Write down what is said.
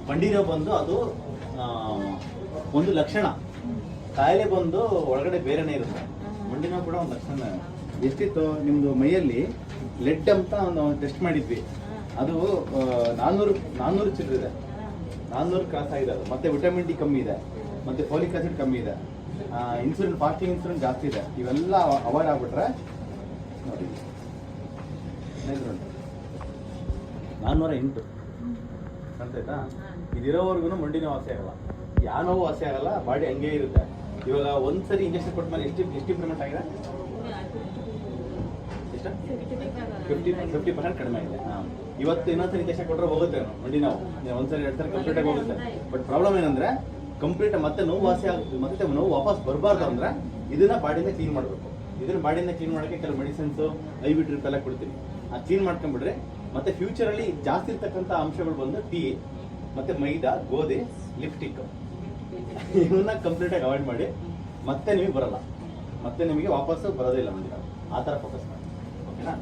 ಮಂಡಿ ನೋವು ಬಂದು ಅದು ಒಂದು ಲಕ್ಷಣ. ಕಾಯಿಲೆ ಬಂದು ಒಳಗಡೆ ಬೇರೆನೇ ಇರುತ್ತೆ. ಮಂಡಿ ನೋವು ಕೂಡ ಒಂದು ಲಕ್ಷಣ. ಎಷ್ಟಿತ್ತು ನಿಮ್ದು ಮೈಯಲ್ಲಿ ಲೆಡ್ ಅಂತ ನಾವು ಟೆಸ್ಟ್ ಮಾಡಿದ್ವಿ, ಅದು 400 ಚಿಲ್ಲರೆ ಇದೆ. 400 ಕ್ರಾಸ್ ಆಗಿದೆ ಅದು. ಮತ್ತೆ ವಿಟಮಿನ್ ಡಿ ಕಮ್ಮಿ ಇದೆ, ಮತ್ತೆ ಫೋಲಿಕ್ ಆಸಿಡ್ ಕಮ್ಮಿ ಇದೆ, ಇನ್ಸುಲಿನ್ ಫಾಸ್ಟಿಂಗ್ ಇನ್ಸುಲಿನ್ ಜಾಸ್ತಿ ಇದೆ. ಇವೆಲ್ಲ ಅವಾಯ್ಡ್ ಆಗ್ಬಿಟ್ರೆ ನೋಡಿ 408 ಕಾಣ್ತಾಯ್ತಾ? ಇದಿರೋವರೆಗೂ ಮಂಡಿ ನೋವು ವಾಸಿ ಆಗಲ್ಲ, ಯಾವ ನೋವು ವಾಸಿ ಆಗಲ್ಲ, ಬಾಡಿ ಹಂಗೆ ಇರುತ್ತೆ. ಇವಾಗ ಒಂದ್ಸರಿ ಇಂಜೆಕ್ಷನ್ ಕೊಟ್ಟ ಮೇಲೆ ಎಷ್ಟು ಇಂಪ್ರೂವ್ಮೆಂಟ್ ಆಗಿದೆ? ಎಷ್ಟು? 50% ಕಡಿಮೆ ಆಗಿದೆ. ಇವತ್ತು ಇನ್ನೊಂದ್ಸರಿ ಇಂಜೆಕ್ಷನ್ ಕೊಟ್ಟರೆ ಹೋಗುತ್ತೆ ಮಂಡಿ ನೋವು. ಒಂದ್ಸರಿ 2 ಸರಿ ಕಂಪ್ಲೀಟ್ ಆಗಿ ಹೋಗುತ್ತೆ. ಬಟ್ ಪ್ರಾಬ್ಲಮ್ ಏನಂದ್ರೆ ಕಂಪ್ಲೀಟ್ ಮತ್ತೆ ನೋವು ವಾಸಿ ಆಗುತ್ತೆ, ಮತ್ತೆ ನೋವು ವಾಪಸ್ ಬರಬಾರ್ದು ಅಂದ್ರೆ ಇದನ್ನ ಬಾಡಿಯಿಂದ ಕ್ಲೀನ್ ಮಾಡಬೇಕು. ಇದನ್ನ ಬಾಡಿಯಿಂದ ಕ್ಲೀನ್ ಮಾಡೋಕ್ಕೆ ಕೆಲವು ಮೆಡಿಸಿನ್ಸ್ IV ಡ್ರಿಪ್ ಎಲ್ಲ ಕೊಡ್ತೀವಿ. ಆ ಕ್ಲೀನ್ ಮಾಡ್ಕೊಂಡ್ಬಿಡ್ರೆ ಮತ್ತೆ ಫ್ಯೂಚರಲ್ಲಿ ಜಾಸ್ತಿ ಇರ್ತಕ್ಕಂಥ ಅಂಶಗಳು ಬಂದು ಟೀ ಮತ್ತೆ ಮೈದಾ, ಗೋಧಿ, ಲಿಪ್ಸ್ಟಿಕ್ ಇವನ್ನ ಕಂಪ್ಲೀಟ್ ಆಗಿ ಅವಾಯ್ಡ್ ಮಾಡಿ. ಮತ್ತೆ ನಿಮಗೆ ಬರಲ್ಲ, ಮತ್ತೆ ನಿಮಗೆ ವಾಪಸ್ಸು ಬರೋದಿಲ್ಲ ಮಂದಿ. ಆ ಥರ ಫೋಕಸ್ ಮಾಡಿ, ಓಕೆನಾ?